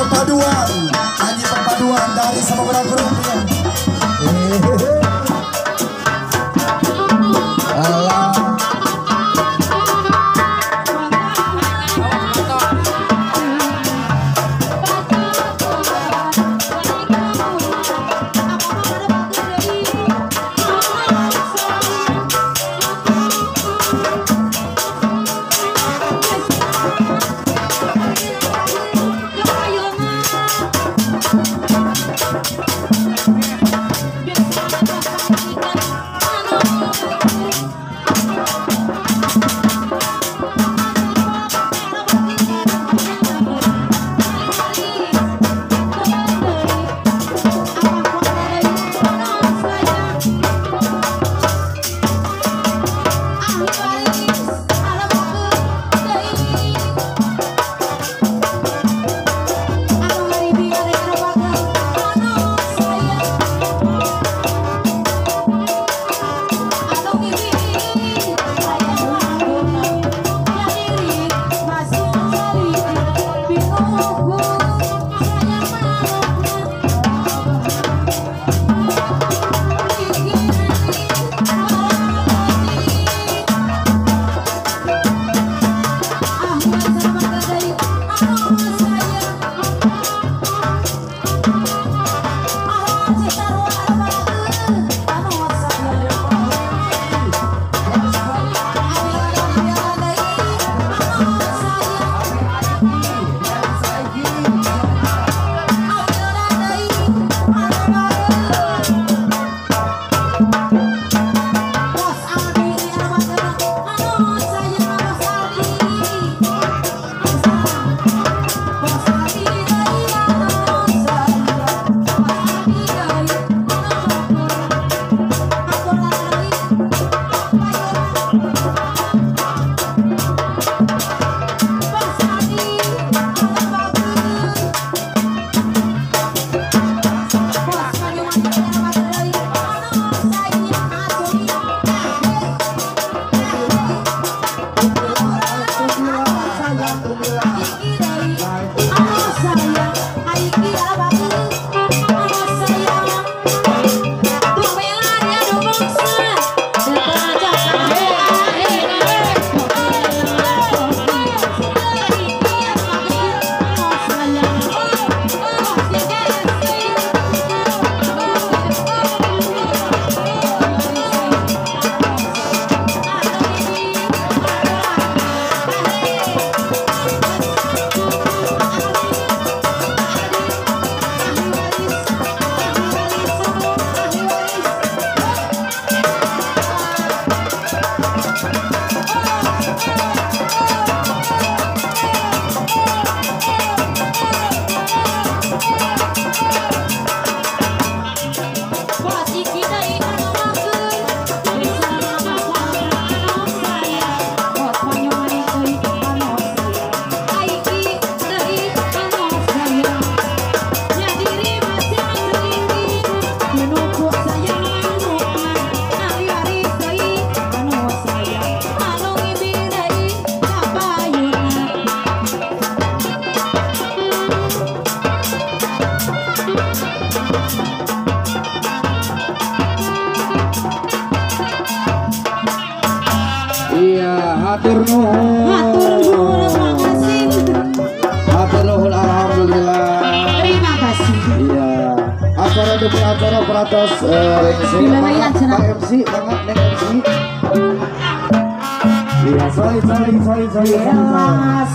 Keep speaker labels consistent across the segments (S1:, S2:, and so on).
S1: perpaduan dari semua grup ya. Allah.
S2: Hatur nuhun, hatur nuhun, alhamdulillah.
S3: Terima kasih.
S2: Iya, acara demi acara peratos MC, MC, banget neng MC. Iya, sorry.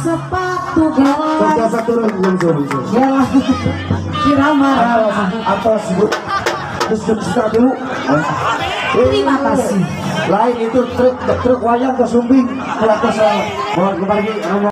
S3: Sepatu gelas.
S2: Coba satu belum sorry.
S3: Gelas. Kira marah.
S2: Apa sebut? Terus sudah dulu.
S3: Terima kasih.
S2: Lain itu truk wayang ke Sumbing, peratos mohon kembali.